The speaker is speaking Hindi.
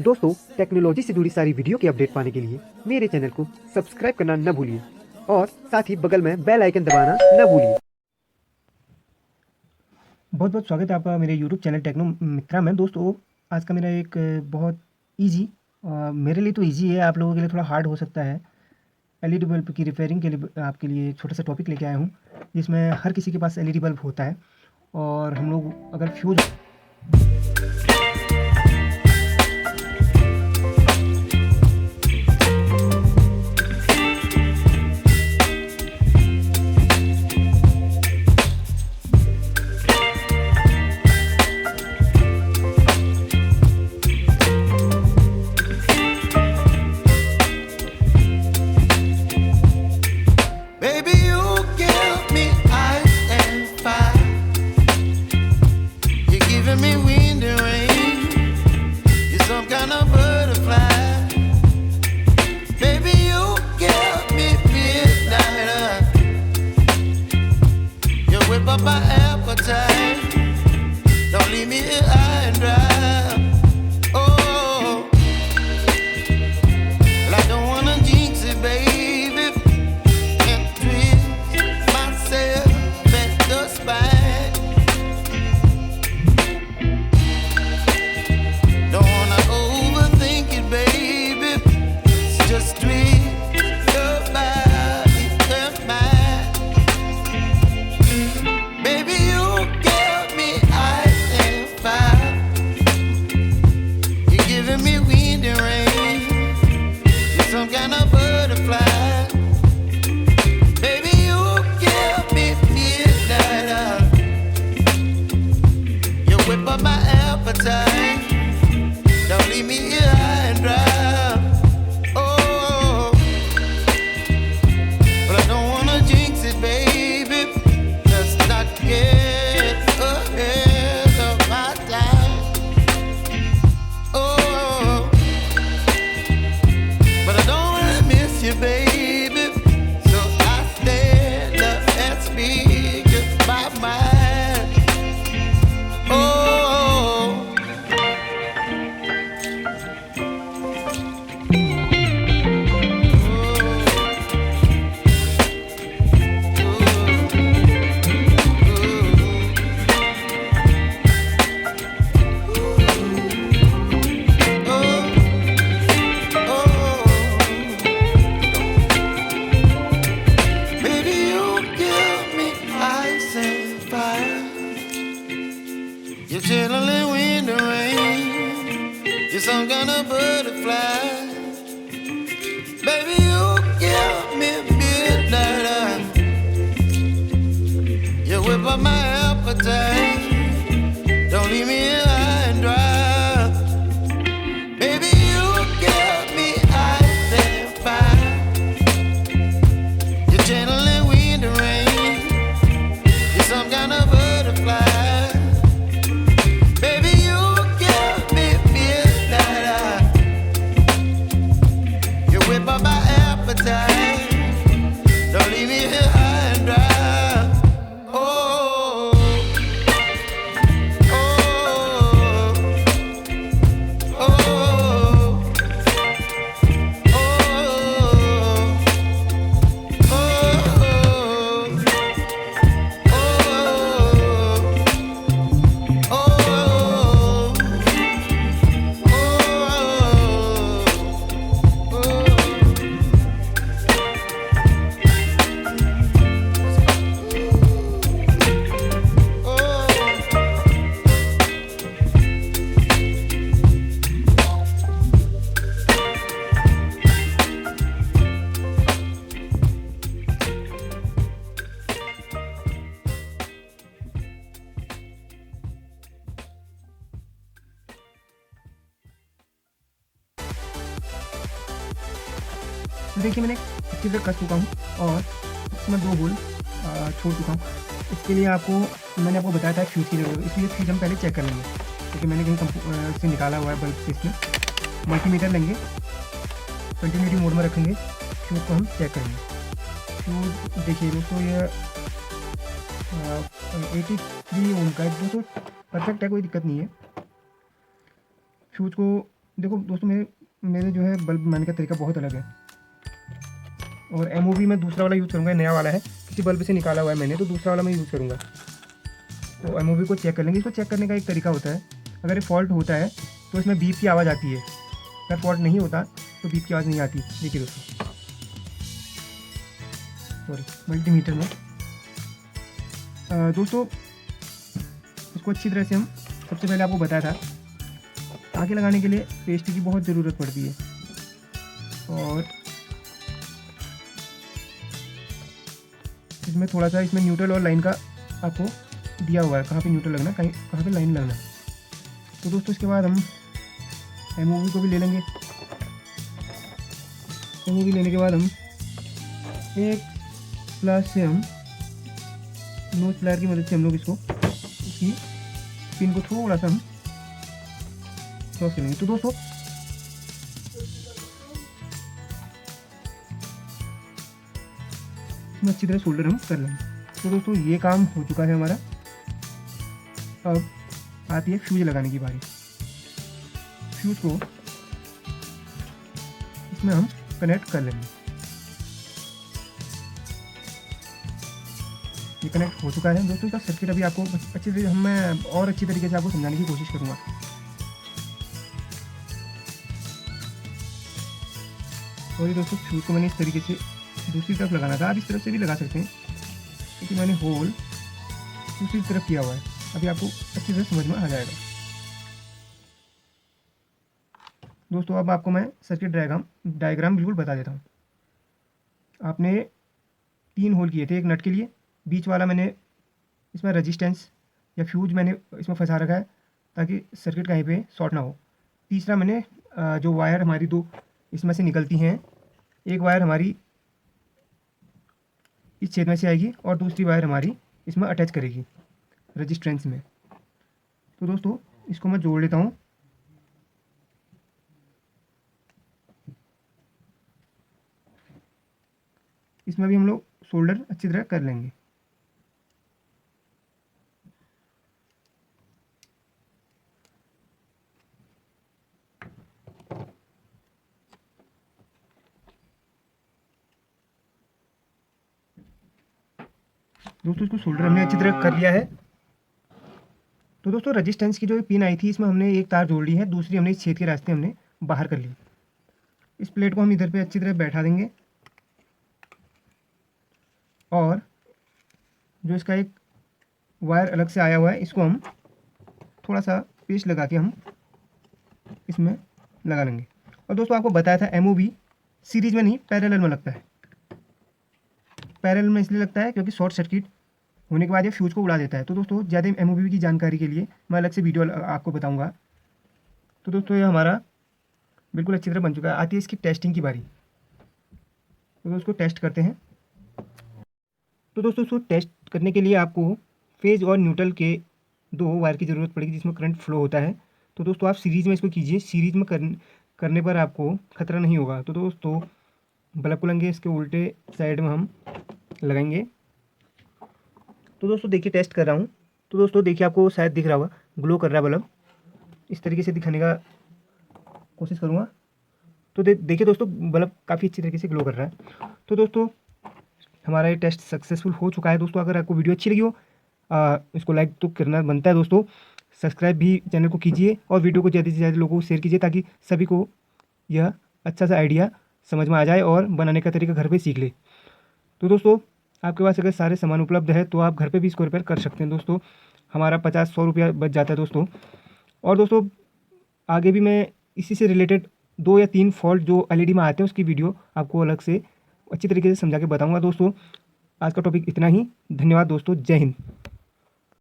दोस्तों, टेक्नोलॉजी से जुड़ी सारी वीडियो के अपडेट पाने के लिए मेरे चैनल को सब्सक्राइब करना न भूलिए और साथ ही बगल में बेल आइकन दबाना न भूलिए। बहुत बहुत स्वागत है आपका मेरे YouTube चैनल टेक्नो मित्रा में। दोस्तों, आज का मेरा एक बहुत इजी, मेरे लिए तो इजी है, आप लोगों के लिए थोड़ा हार्ड हो सकता है। एलईडी बल्ब की रिपेयरिंग के लिए आपके लिए एक छोटा सा टॉपिक लेके आया हूँ, जिसमें हर किसी के पास एलईडी बल्ब होता है और हम लोग अगर fuse up my appetite. Don't leave me here high and dry. Oh, well, I don't wanna jinx it, baby, and twist myself at the spine. Don't wanna overthink it, baby. It's just twist your body and mine. Baby, you give me ice and fire. You're giving me wind and rain. You're some kind of butterfly. Baby, you give me midnight. You whip up my appetite. Don't leave me here high and dry. Oh, but I don't wanna jinx it, baby. Let's not get ahead of my time. Oh, but I don't wanna miss you, baby. So I stand up and speak my mind. Oh. Baby, you give me ice and fire. You're channeling wind and rain. You're some kind of butterfly. Baby, you give me midnight. You whip up my appetite. Don't leave me here high and dry. Baby, you give me ice and fire. You're channeling wind and rain. You're some kind of butterfly. Baby, you give me midnight. You whip up my appetite. Don't leave me here high and dry. Oh, oh, oh, oh, देखिए, मैंने अच्छी तरह कस चुका हूँ और इसमें 2 होल छोड़ चुका हूँ। इसके लिए मैंने आपको बताया था फ्यूज की जरूरत, इसलिए फ्यूज हम पहले चेक कर लेंगे, क्योंकि मैंने कहीं से निकाला हुआ है बल्ब से। इसमें मल्टीमीटर लेंगे, कंटिन्यूटी मोड में रखेंगे, फ्यूज को हम चेक करेंगे। फ्यूज देखिए दोस्तों, ये 83 ओम का है दोस्तों, परफेक्ट है, कोई दिक्कत नहीं है। फ्यूज को देखो दोस्तों, मेरे जो है बल्ब बनाने का तरीका बहुत अलग है। और एमओवी मैं दूसरा वाला यूज़ करूँगा, नया वाला है, किसी बल्ब से निकाला हुआ है मैंने, तो दूसरा वाला मैं यूज़ करूँगा। तो एमओवी को चेक कर लेंगे। इसको चेक करने का एक तरीका होता है, अगर ये फॉल्ट होता है तो इसमें बीप की आवाज़ आती है, अगर फॉल्ट नहीं होता तो बीप की आवाज़ नहीं आती। देखिए दोस्तों, सॉरी, मल्टीमीटर में दोस्तों इसको अच्छी तरह से हम, सबसे पहले आपको बताया था, टाँके लगाने के लिए पेस्ट की बहुत ज़रूरत पड़ती है। और इसमें थोड़ा सा इसमें न्यूट्रल और लाइन का आपको दिया हुआ है, कहाँ पे न्यूट्रल लगना, कहाँ पे लाइन लगना। तो दोस्तों इसके बाद हम एमओवी को भी ले लेंगे। एमओवी लेने के बाद हम एक प्लास से हम नोज प्लायर की मदद से हम लोग इसकी पिन को थोड़ा सा हम क्रॉस करेंगे। तो दोस्तों इसमें अच्छी तरह सोल्डर हम कर लेंगे। तो दोस्तों ये काम हो चुका है हमारा। अब आती है फ्यूज लगाने की बारी। फ्यूज को इसमें हम कनेक्ट कर लेंगे। ये कनेक्ट हो चुका है दोस्तों। इसका सर्किट अभी आपको अच्छी तरीके मैं और अच्छी तरीके से आपको समझाने की कोशिश करूँगा। और ये दोस्तों फ्यूज को मैंने इस तरीके से दूसरी तरफ लगाना था, आप इस तरफ से भी लगा सकते हैं, क्योंकि मैंने होल दूसरी तरफ किया हुआ है। अभी आपको अच्छी तरह समझ में आ जाएगा। दोस्तों अब आपको मैं सर्किट डायग्राम बिल्कुल बता देता हूँ। आपने 3 होल किए थे, एक नट के लिए, बीच वाला मैंने इसमें रेजिस्टेंस या फ्यूज मैंने इसमें फंसा रखा है ताकि सर्किट कहीं पे शॉर्ट ना हो। तीसरा मैंने जो वायर हमारी 2 इसमें से निकलती हैं, एक वायर हमारी इस छेद में से आएगी और दूसरी वायर हमारी इसमें अटैच करेगी रेजिस्टेंस में। तो दोस्तों इसको मैं जोड़ लेता हूँ। इसमें भी हम लोग सोल्डर अच्छी तरह कर लेंगे। दोस्तों इसको सोल्डर हमने अच्छी तरह कर लिया है। तो दोस्तों रेजिस्टेंस की जो पिन आई थी, इसमें हमने एक तार जोड़ ली है, दूसरी हमने इस छेद के रास्ते हमने बाहर कर ली। इस प्लेट को हम इधर पे अच्छी तरह बैठा देंगे और जो इसका एक वायर अलग से आया हुआ है, इसको हम थोड़ा सा पेस्ट लगा के हम इसमें लगा लेंगे। और दोस्तों आपको बताया था एमओवी सीरीज में नहीं पैरेलल में लगता है। पैरेलल में इसलिए लगता है क्योंकि शॉर्ट सर्किट होने के बाद ये फ्यूज को उड़ा देता है। तो दोस्तों ज़्यादा एमओवी की जानकारी के लिए मैं अलग से वीडियो आपको बताऊंगा। तो दोस्तों ये हमारा बिल्कुल अच्छी तरह बन चुका है। आती है इसकी टेस्टिंग की बारी। तो उसको टेस्ट करते हैं। तो दोस्तों उसको टेस्ट करने के लिए आपको फेज और न्यूट्रल के 2 वायर की ज़रूरत पड़ेगी जिसमें करंट फ्लो होता है। तो दोस्तों आप सीरीज़ में इसको कीजिए। सीरीज़ में करने पर आपको खतरा नहीं होगा। तो दोस्तों बल्ब को लेंगे, इसके उल्टे साइड में हम लगाएंगे। तो दोस्तों देखिए टेस्ट कर रहा हूँ। तो दोस्तों देखिए आपको शायद दिख रहा होगा ग्लो कर रहा है बल्ब। इस तरीके से दिखाने का कोशिश करूँगा। तो देखिए दोस्तों बल्ब काफ़ी अच्छी तरीके से ग्लो कर रहा है। तो दोस्तों हमारा ये टेस्ट सक्सेसफुल हो चुका है। दोस्तों अगर आपको वीडियो अच्छी लगी हो इसको लाइक तो करना बनता है दोस्तों। सब्सक्राइब भी चैनल को कीजिए और वीडियो को ज़्यादा से ज़्यादा लोगों को शेयर कीजिए ताकि सभी को यह अच्छा सा आइडिया समझ में आ जाए और बनाने का तरीका घर पे सीख ले। तो दोस्तों आपके पास अगर सारे सामान उपलब्ध है तो आप घर पे भी इसको रिपेयर कर सकते हैं। दोस्तों हमारा 50-100 रुपया बच जाता है दोस्तों। और दोस्तों आगे भी मैं इसी से रिलेटेड 2 या 3 फॉल्ट जो एलईडी में आते हैं उसकी वीडियो आपको अलग से अच्छी तरीके से समझा के बताऊँगा। दोस्तों आज का टॉपिक इतना ही। धन्यवाद दोस्तों। जय हिंद।